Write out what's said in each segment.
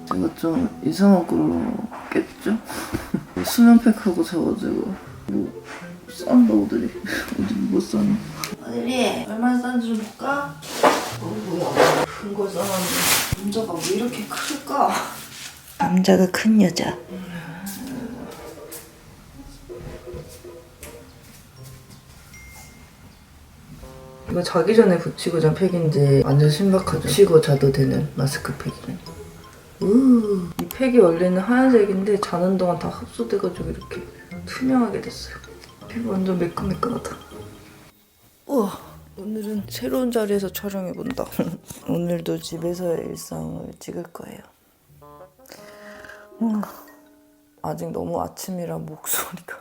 제가 좀 이상한 걸로 깼죠? 수면팩하고 자가지고 뭐 싼다 오들이. 어디 뭐 쌌나? 오들이 얼마나 싼지 좀 볼까? 뭐야 큰 걸 싸놨네. 남자가 왜 이렇게 클까? 남자가 큰 여자. 이거 자기 전에 붙이고 잔 팩인데 완전 신박하죠? 붙이고 자도 되는 마스크팩이네. 이 팩이 원래는 하얀색인데 자는 동안 다 흡수돼가지고 이렇게 투명하게 됐어요. 피부 완전 매끈매끈하다. 우와, 오늘은 새로운 자리에서 촬영해본다. 오늘도 집에서의 일상을 찍을 거예요. 아직 너무 아침이라 목소리가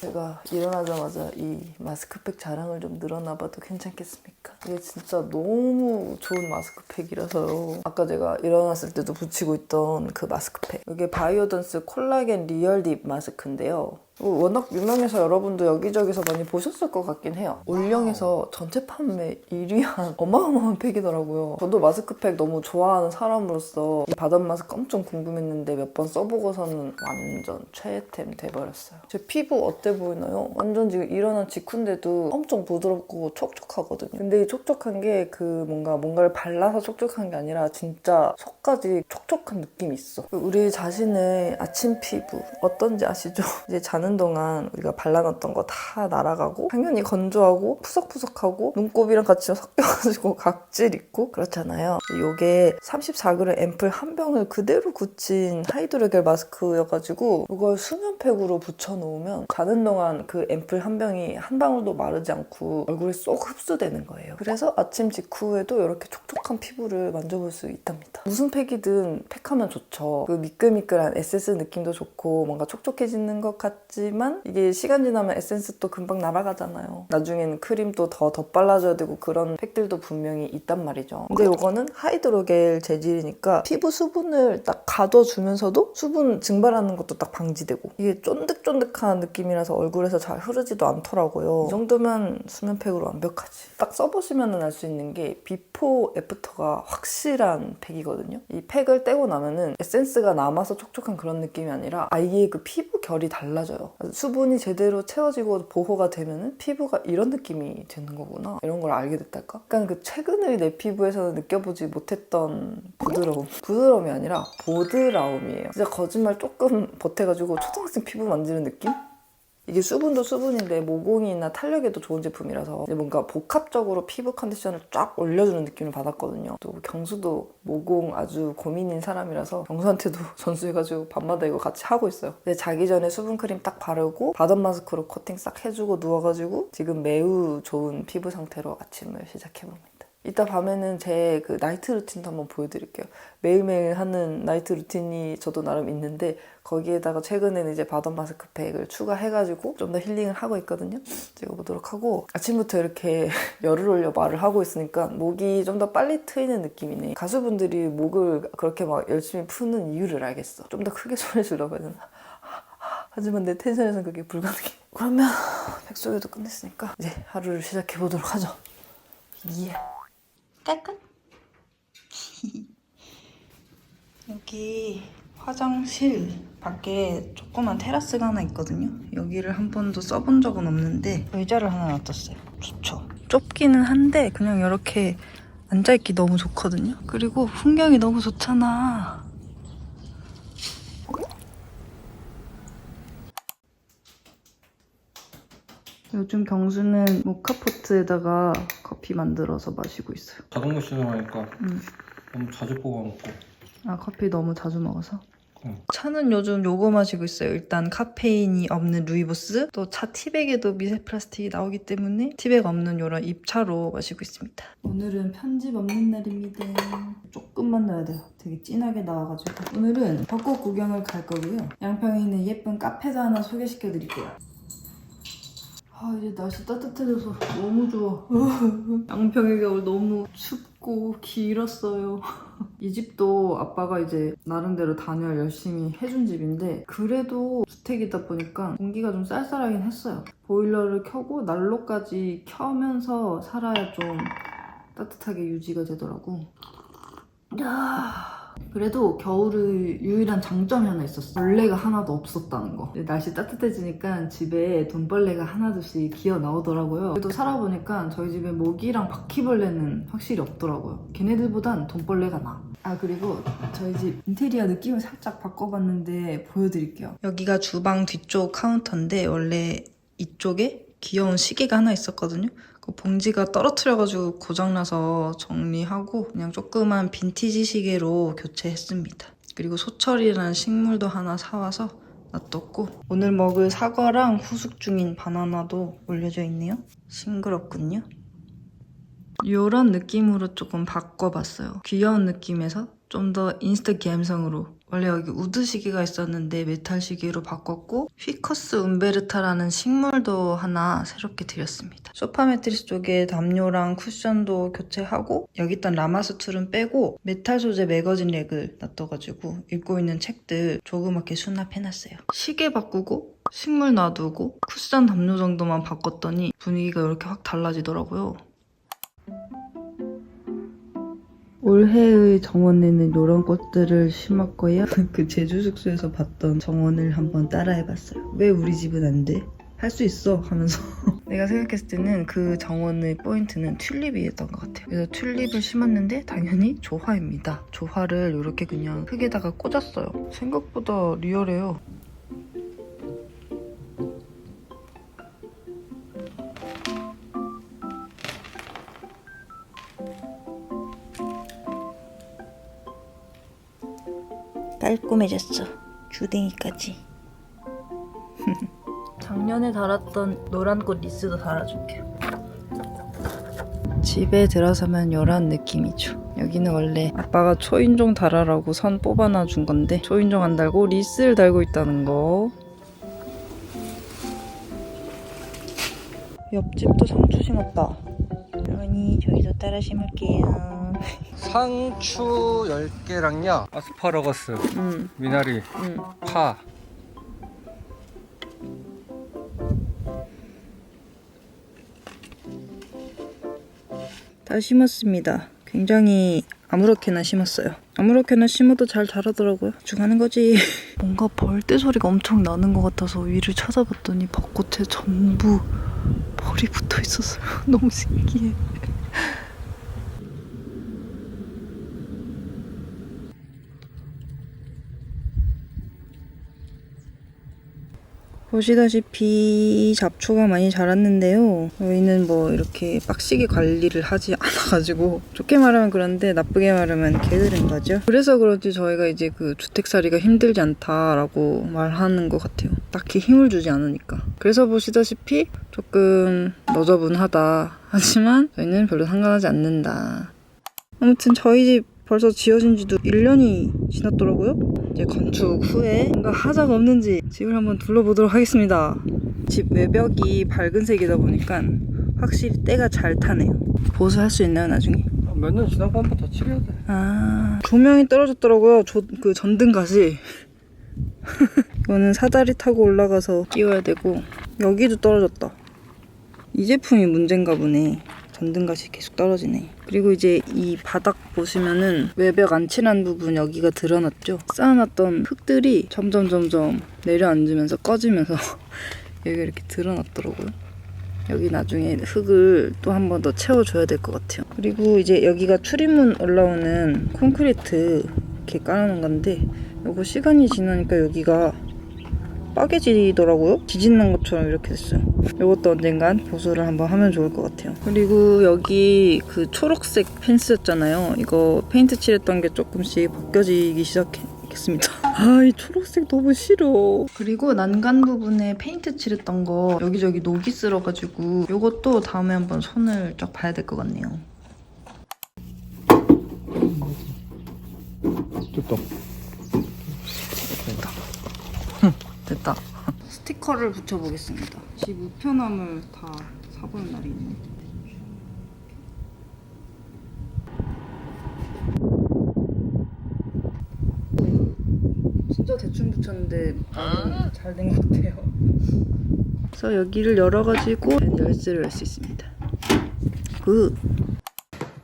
제가 일어나자마자 이 마스크팩 자랑을 좀 늘어나봐도 괜찮겠습니까? 이게 진짜 너무 좋은 마스크팩이라서요. 아까 제가 일어났을 때도 붙이고 있던 그 마스크팩. 이게 바이오던스 콜라겐 리얼딥 마스크인데요. 워낙 유명해서 여러분도 여기저기서 많이 보셨을 것 같긴 해요. 올영에서 전체 판매 1위한 어마어마한 팩이더라고요. 저도 마스크팩 너무 좋아하는 사람으로서 이 바던 마스크 엄청 궁금했는데 몇 번 써보고서는 완전 최애템 돼버렸어요. 제 피부 어때 보이나요? 완전 지금 일어난 직후인데도 엄청 부드럽고 촉촉하거든요. 근데 이 촉촉한 게 그 뭔가를 발라서 촉촉한 게 아니라 진짜 속까지 촉촉한 느낌이 있어. 우리 자신의 아침 피부 어떤지 아시죠? 이제 자는 동안 우리가 발라놨던 거 다 날아가고 당연히 건조하고 푸석푸석하고 눈곱이랑 같이 섞여가지고 각질 있고 그렇잖아요. 이게 34g 앰플 한 병을 그대로 굳힌 하이드로겔 마스크여가지고 이걸 수면팩으로 붙여놓으면 자는 동안 그 앰플 한 병이 한 방울도 마르지 않고 얼굴에 쏙 흡수되는 거예요. 그래서 아침 직후에도 이렇게 촉촉한 피부를 만져볼 수 있답니다. 무슨 팩이든 팩하면 좋죠. 그 미끌미끌한 에센스 느낌도 좋고 뭔가 촉촉해지는 것 같지만 이게 시간 지나면 에센스도 금방 날아가잖아요. 나중엔 크림도 더 덧발라줘야 되고 그런 팩들도 분명히 있단 말이죠. 근데 이거는 하이드로겔 재질이니까 피부 수분을 딱 가둬주면서도 수분 증발하는 것도 딱 방지되고 이게 쫀득쫀득한 느낌이라서 얼굴에서 잘 흐르지도 않더라고요. 이 정도면 수면팩으로 완벽하지. 딱 써보시면 알 수 있는 게 비포 애프터가 확실한 팩이거든요. 이 팩을 떼고 나면은 에센스가 남아서 촉촉한 그런 느낌이 아니라 아예 그 피부 결이 달라져요. 수분이 제대로 채워지고 보호가 되면은 피부가 이런 느낌이 되는 거구나. 이런 걸 알게 됐달까? 약간 그 최근의 내 피부에서는 느껴보지 못했던 부드러움. 부드러움이 아니라 보드라움이에요. 진짜 거짓말 조금 보태가지고 초등학생 피부 만지는 느낌? 이게 수분도 수분인데 모공이나 탄력에도 좋은 제품이라서 뭔가 복합적으로 피부 컨디션을 쫙 올려주는 느낌을 받았거든요. 또 경수도 모공 아주 고민인 사람이라서 경수한테도 전수해가지고 밤마다 이거 같이 하고 있어요. 근데 자기 전에 수분크림 딱 바르고 바던 마스크로 코팅 싹 해주고 누워가지고 지금 매우 좋은 피부 상태로 아침을 시작해봅니다. 이따 밤에는 제 그 나이트 루틴도 한번 보여드릴게요. 매일매일 하는 나이트 루틴이 저도 나름 있는데 거기에다가 최근에는 이제 바던 마스크팩을 추가해가지고 좀 더 힐링을 하고 있거든요. 찍어보도록 하고 아침부터 이렇게 열을 올려 말을 하고 있으니까 목이 좀 더 빨리 트이는 느낌이네. 가수분들이 목을 그렇게 막 열심히 푸는 이유를 알겠어. 좀 더 크게 소리 지르려고 해야 되나? 하지만 내 텐션에서는 그게 불가능해. 그러면 백소개도 끝냈으니까 이제 하루를 시작해보도록 하죠. 예. 깔깔. 여기 화장실 밖에 조그만 테라스가 하나 있거든요. 여기를 한 번도 써본 적은 없는데 의자를 하나 놔뒀어요. 좋죠. 좁기는 한데 그냥 이렇게 앉아있기 너무 좋거든요. 그리고 풍경이 너무 좋잖아. 요즘 경수는 모카포트에다가 커피 만들어서 마시고 있어요. 자동로 시전하니까 너무 자주 뽑아먹고. 아, 커피 너무 자주 먹어서? 응. 차는 요즘 요거 마시고 있어요. 일단 카페인이 없는 루이보스, 또 차 티백에도 미세 플라스틱이 나오기 때문에 티백 없는 요런 잎차로 마시고 있습니다. 오늘은 편집 없는 날입니다. 조금만 넣어야 돼요. 되게 진하게 나와가지고. 오늘은 벚꽃 구경을 갈 거고요. 양평에 있는 예쁜 카페도 하나 소개시켜 드릴게요. 아, 이제 날씨 따뜻해져서 너무 좋아. 양평의 겨울 너무 춥고 길었어요. 이 집도 아빠가 이제 나름대로 단열 열심히 해준 집인데 그래도 주택이다 보니까 공기가 좀 쌀쌀하긴 했어요. 보일러를 켜고 난로까지 켜면서 살아야 좀 따뜻하게 유지가 되더라고. 그래도 겨울의 유일한 장점이 하나 있었어. 벌레가 하나도 없었다는 거. 날씨 따뜻해지니까 집에 돈벌레가 하나둘씩 기어 나오더라고요. 그래도 살아보니까 저희 집에 모기랑 바퀴벌레는 확실히 없더라고요. 걔네들보단 돈벌레가 나. 아, 그리고 저희 집 인테리어 느낌을 살짝 바꿔봤는데 보여드릴게요. 여기가 주방 뒤쪽 카운터인데 원래 이쪽에 귀여운 시계가 하나 있었거든요. 그 봉지가 떨어뜨려가지고 고장나서 정리하고 그냥 조그만 빈티지 시계로 교체했습니다. 그리고 소철이라는 식물도 하나 사와서 놔뒀고 오늘 먹을 사과랑 후숙 중인 바나나도 올려져 있네요. 싱그럽군요. 이런 느낌으로 조금 바꿔봤어요. 귀여운 느낌에서 좀 더 인스타 감성으로. 원래 여기 우드 시계가 있었는데 메탈 시계로 바꿨고 휘커스 움베르타라는 식물도 하나 새롭게 들였습니다. 소파 매트리스 쪽에 담요랑 쿠션도 교체하고 여기 있던 라마스툴은 빼고 메탈 소재 매거진 렉을 놔둬가지고 읽고 있는 책들 조그맣게 수납해놨어요. 시계 바꾸고 식물 놔두고 쿠션 담요 정도만 바꿨더니 분위기가 이렇게 확 달라지더라고요. 올해의 정원에는 이런 꽃들을 심었고요. 그 제주 숙소에서 봤던 정원을 한번 따라해봤어요. 왜 우리 집은 안 돼? 할 수 있어 하면서 내가 생각했을 때는 그 정원의 포인트는 튤립이었던 것 같아요. 그래서 튤립을 심었는데 당연히 조화입니다. 조화를 이렇게 그냥 흙에다가 꽂았어요. 생각보다 리얼해요. 깔끔해졌어. 주댕이까지. 작년에 달았던 노란꽃 리스도 달아줄게요. 집에 들어서면 이런 느낌이죠. 여기는 원래 아빠가 초인종 달아라고 선 뽑아놔 준 건데 초인종 안 달고 리스를 달고 있다는 거. 옆집도 상추 심었다. 그러니 저희도 따라 심을게요. 상추 10개랑요 아스파라거스, 미나리, 파. 다 심었습니다. 굉장히 아무렇게나 심었어요. 아무렇게나 심어도 잘 자라더라고요. 죽하는 거지. 뭔가 벌떼 소리가 엄청 나는 것 같아서 위를 찾아봤더니 벚꽃에 전부 벌이 붙어 있었어요. 너무 신기해. 보시다시피 잡초가 많이 자랐는데요. 저희는 뭐 이렇게 빡시게 관리를 하지 않아가지고 좋게 말하면 그런데 나쁘게 말하면 게으른 거죠. 그래서 그런지 저희가 이제 그 주택살이가 힘들지 않다라고 말하는 것 같아요. 딱히 힘을 주지 않으니까. 그래서 보시다시피 조금 너저분하다. 하지만 저희는 별로 상관하지 않는다. 아무튼 저희 집 벌써 지어진 지도 1년이 지났더라고요. 이제 건축 후에 뭔가 하자가 없는지 집을 한번 둘러보도록 하겠습니다. 집 외벽이 밝은 색이다 보니까 확실히 때가 잘 타네요. 보수할 수 있나요, 나중에? 몇 년 지나고 한 번 더 칠해야 돼. 아, 조명이 떨어졌더라고요. 그 전등갓이. 이거는 사다리 타고 올라가서 끼워야 되고 여기도 떨어졌다. 이 제품이 문제인가 보네. 전등갓이 계속 떨어지네. 그리고 이제 이 바닥 보시면은 외벽 안 칠한 부분 여기가 드러났죠. 쌓아놨던 흙들이 점점 내려앉으면서 꺼지면서 여기가 이렇게 드러났더라고요. 여기 나중에 흙을 또 한 번 더 채워줘야 될 것 같아요. 그리고 이제 여기가 출입문 올라오는 콘크리트 이렇게 깔아놓은 건데 이거 시간이 지나니까 여기가 빠개지더라고요. 지진 난 것처럼 이렇게 됐어요. 이것도 언젠간 보수를 한번 하면 좋을 것 같아요. 그리고 여기 그 초록색 펜스였잖아요. 이거 페인트 칠했던 게 조금씩 벗겨지기 시작했습니다. 아, 이 초록색 너무 싫어. 그리고 난간 부분에 페인트 칠했던 거 여기저기 녹이 쓸어가지고 이것도 다음에 한번 손을 쫙 봐야 될 것 같네요. 됐다. 됐다. 스티커를 붙여보겠습니다. 집 우편함을 다 사보는 날이 있네. 진짜 대충 붙였는데 잘 된 것 같아요. 그래서 여기를 열어가지고 열쇠를 할 수 있습니다. 굿.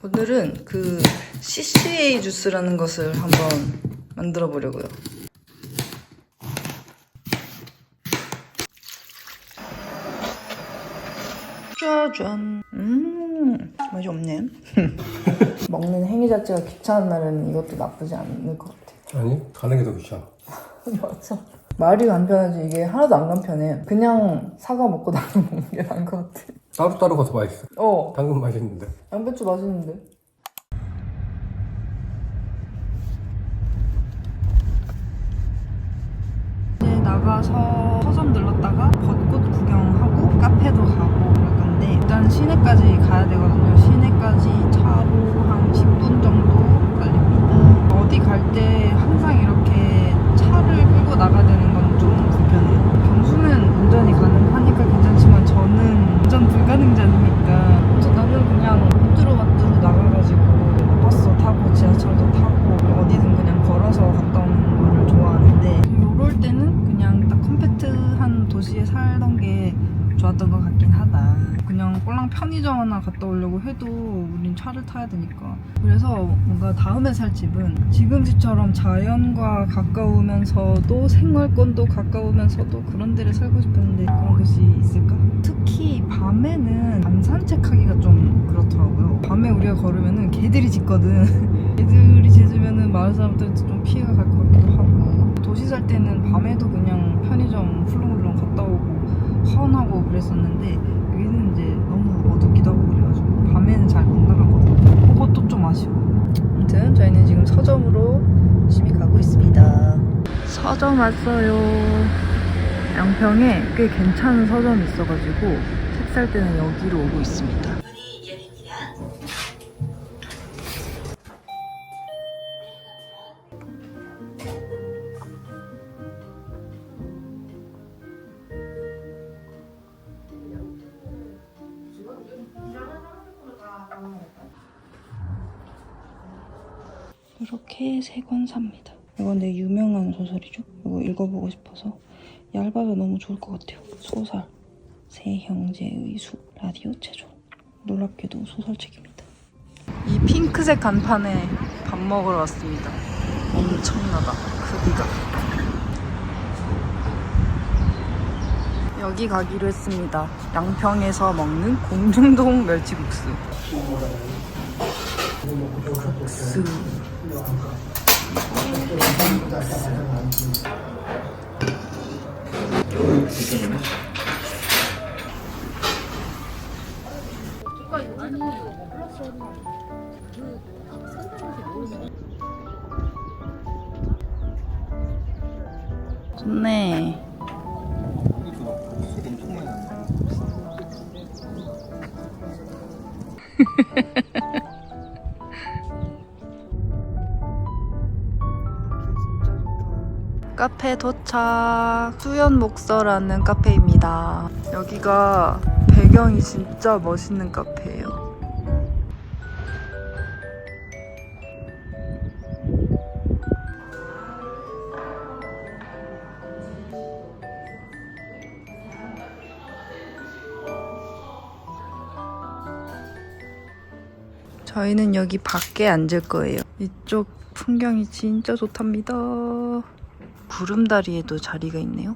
오늘은 그 CCA 주스라는 것을 한번 만들어 보려고요. 짜잔. 맛이 없네. 먹는 행위 자체가 귀찮은 날에는 이것도 나쁘지 않을 것 같아. 아니, 가는 게 더 귀찮아. 맞아. 말이 간편하지 이게 하나도 안 간편해. 그냥 사과 먹고 당근 먹는 게 나은 것 같아. 따로따로가 더 맛있어. 어. 당근 맛있는데. 양배추 맛있는데. 이제 나가서 서점 들렀다가 벚꽃 구경하고 카페도 가고 그럴 건데 일단 시내까지 가야 되거든요. 시내까지 차로 한 10분 정도 걸립니다. 어디 갈 때 항상 이렇게 차를 끌고 나가야 되는 건 좀 불편해요. 경수는 운전이 가능하니까 괜찮지만 저는 운전 불가능자니까 그래서 나는 그냥 후뚜루마뚜루 나가가지고 버스 타고 지하철도 타고 어디든 그냥 걸어서 갔다 오는 거를 좋아하는데 요럴 때는 그냥 딱 컴팩트한 도시에 살던 게 좋았던 것 같긴 하다. 그냥 꼴랑 편의점 하나 갔다 오려고 해도 우린 차를 타야 되니까. 그래서 뭔가 다음에 살 집은 지금 집처럼 자연과 가까우면서도 생활권도 가까우면서도 그런 데를 살고 싶었는데 그런 곳이 있을까? 특히 밤에는 밤 산책하기가 좀 그렇더라고요. 밤에 우리가 걸으면은 개들이 짖거든. 개들이 짖으면은 마을 사람들한테 좀 피해가 갈 것 같기도 하고 도시 살 때는 밤에도 그냥 편의점 훌렁훌렁 갔다 오고 하원하고 그랬었는데 여기는 이제 너무 어둡기도 하고 그래가지고 밤에는 잘 못 나가거든요. 그것도 좀 아쉬워. 아무튼 저희는 지금 서점으로 열심히 가고 있습니다. 서점 왔어요. 양평에 꽤 괜찮은 서점이 있어가지고 책 살 때는 여기로 오고 있습니다. 이렇게 3권 삽니다. 이건 내 유명한 소설이죠. 이거 읽어보고 싶어서 얇아서 너무 좋을 것 같아요. 소설 세 형제의 숲 라디오 체조. 놀랍게도 소설책입니다. 이 핑크색 간판에 밥 먹으러 왔습니다. 엄청나다 크기가. 여기 가기로 했습니다. 양평에서 먹는 공중동 멸치국수. 국수. 좋네. 카페 도착. 수연목서라는 카페입니다. 여기가 배경이 진짜 멋있는 카페예요. 저희는 여기 밖에 앉을 거예요. 이쪽 풍경이 진짜 좋답니다. 구름다리에도 자리가 있네요.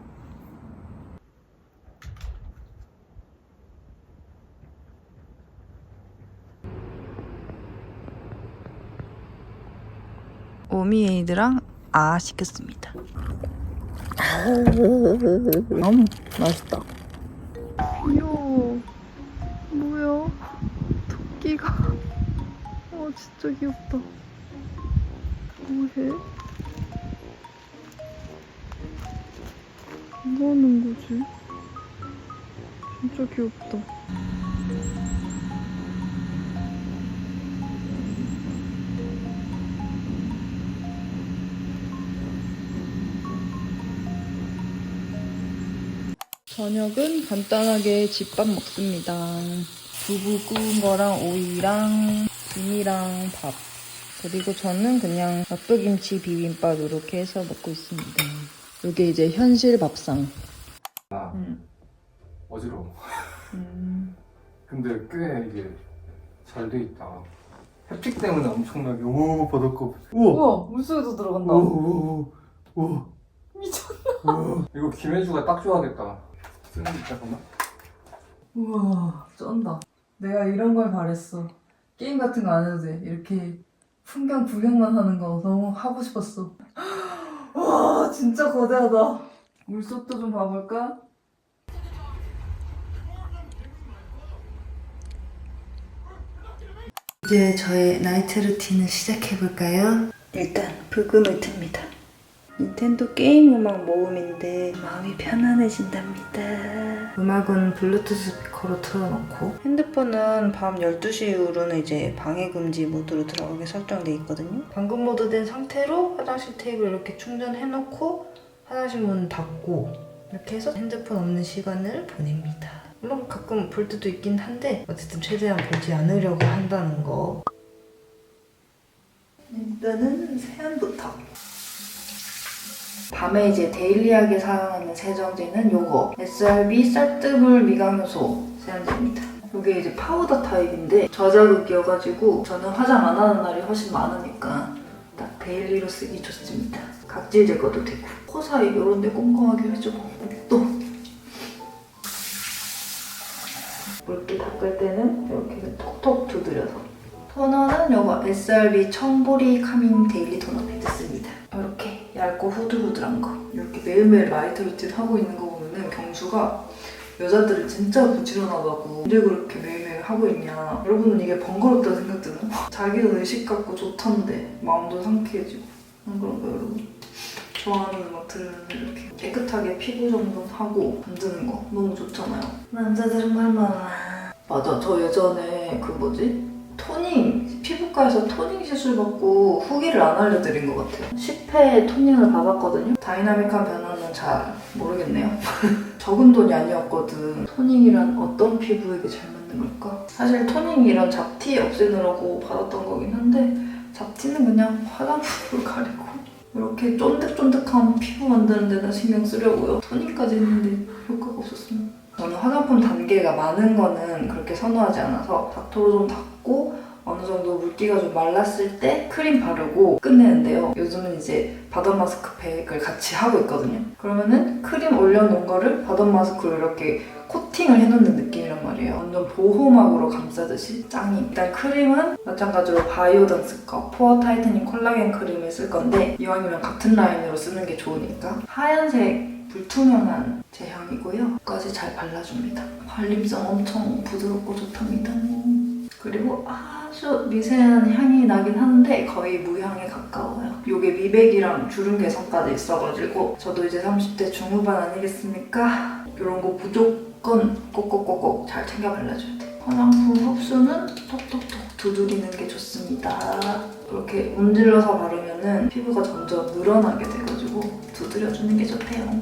오미에이드랑 시켰습니다. 맛있다. 귀여워. 뭐야? 토끼가. 진짜 귀엽다. 뭐해? 뭐 하는 거지? 진짜 귀엽다. 저녁은 간단하게 집밥 먹습니다. 두부 구운 거랑 오이랑 김이랑 밥. 그리고 저는 그냥 엽떡김치 비빔밥 이렇게 해서 먹고 있습니다. 이게 이제 현실 밥상. 어지러워. 근데 꽤 이게 잘 돼 있다. 햅틱 때문에 엄청나게 오 버덕고 우와 우와 물속에도 들어간다. 우와 미쳤나? 이거 김혜주가 딱 좋아하겠다. 잠깐만. 우와 쩐다. 내가 이런 걸 바랬어. 게임 같은 거 안 해도 돼. 이렇게 풍경 구경만 하는 거 너무 하고 싶었어. 와 진짜 거대하다. 물속도 좀 봐볼까? 이제 저의 나이트 루틴을 시작해볼까요? 일단 불금을 틉니다. 닌텐도 게임 음악 모음인데 마음이 편안해진답니다. 음악은 블루투스 스피커로 틀어놓고 핸드폰은 밤 12시 이후로는 이제 방해금지 모드로 들어가게 설정돼 있거든요. 방금 모드 된 상태로 화장실 테이블 이렇게 충전해놓고 화장실 문 닫고 이렇게 해서 핸드폰 없는 시간을 보냅니다. 물론 가끔 볼 때도 있긴 한데 어쨌든 최대한 보지 않으려고 한다는 거. 일단은 세안부터. 밤에 이제 데일리하게 사용하는 세정제는 요거 SRB 쌀뜨물 미강효소 세안제입니다. 이게 이제 파우더 타입인데 저자극이어가지고 저는 화장 안 하는 날이 훨씬 많으니까 딱 데일리로 쓰기 좋습니다. 각질 제거도 되고 코 사이 이런 데 꼼꼼하게 해주고 또 물기 닦을 때는 이렇게 톡톡 두드려서 토너는 요거 SRB 청보리 카밍 데일리 토너 패드 씁니다. 이렇게 얇고 후들후들한 거. 이렇게 매일매일 나이트 루틴 하고 있는 거 보면은 경수가 여자들은 진짜 부지런하다고 언제 그렇게 매일매일 하고 있냐. 여러분은 이게 번거롭다는 생각 드나? 자기는 의식 갖고 좋던데 마음도 상쾌해지고 그런 거 여러분? 좋아하는 음악 들으면 이렇게 깨끗하게 피부 정돈하고 만드는 거 너무 좋잖아요. 남자들은 말 많아. 맞아, 저 예전에 그 뭐지? 토닝, 피부과에서 토닝 시술 받고 후기를 안 알려드린 것 같아요. 10회 토닝을 받았거든요. 다이나믹한 변화는 잘 모르겠네요. 적은 돈이 아니었거든. 토닝이란 어떤 피부에게 잘 맞는 걸까? 사실 토닝이란 잡티 없애느라고 받았던 거긴 한데 잡티는 그냥 화장품으로 가리고 이렇게 쫀득쫀득한 피부 만드는 데다 신경 쓰려고요. 토닝까지 했는데 효과가 없었습니다. 저는 화장품 단계가 많은 거는 그렇게 선호하지 않아서 닥터로 좀 닦고 어느 정도 물기가 좀 말랐을 때 크림 바르고 끝내는데요. 요즘은 이제 바던 마스크팩을 같이 하고 있거든요. 그러면은 크림 올려놓은 거를 바던 마스크로 이렇게 코팅을 해놓는 느낌이란 말이에요. 완전 보호막으로 감싸듯이 짱이. 일단 크림은 마찬가지로 바이오던스 거 포어 타이트닝 콜라겐 크림을 쓸 건데 이왕이면 같은 라인으로 쓰는 게 좋으니까 하얀색 불투명한 제형이고요. 끝까지 잘 발라줍니다. 발림성 엄청 부드럽고 좋답니다. 그리고 아주 미세한 향이 나긴 하는데 거의 무향에 가까워요. 이게 미백이랑 주름 개선까지 있어가지고 저도 이제 30대 중후반 아니겠습니까? 이런 거 무조건 꼭꼭꼭꼭 잘 챙겨 발라줘야 돼. 화장품 흡수는 톡톡톡 두드리는 게 좋습니다. 이렇게 문질러서 바르면은 피부가 점점 늘어나게 돼가지고 두드려주는 게 좋대요.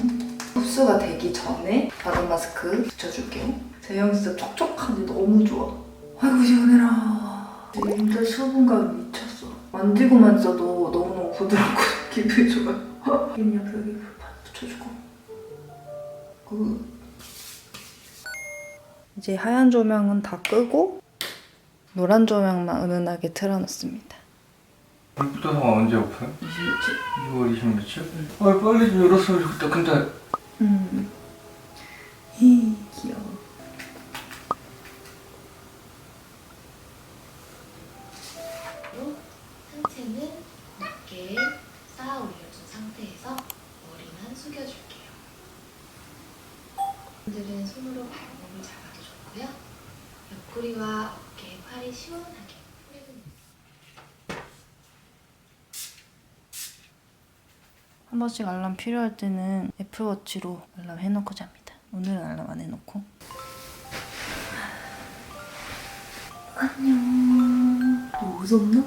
흡수가 되기 전에 바던 마스크 붙여줄게요. 제형 진짜 촉촉하니 너무 좋아. 아이고 시원해라. 진짜 수분감 미쳤어. 만지고만 있어도 너무너무 부드럽고 기분이 좋아요. 여기 여기 붙여주고. 이제 하얀 조명은 다 끄고 노란 조명만 은은하게 틀어놓습니다. 불부터가 언제 오픈? 26일. 6월 26일? 아 빨리 좀 열었으면 좋겠다. 근데 귀여워. 상체는 낮게 쌓아 올려준 상태에서 머리만 숙여줄게요. 분들은 손으로 발목을 잡아도 좋고요. 옆구리와 어깨, 팔이 시원하게 한 번씩 알람 필요할 때는 애플워치로 알람 해놓고 잡니다. 오늘은 알람 안 해놓고. 안녕. 너 무섭나?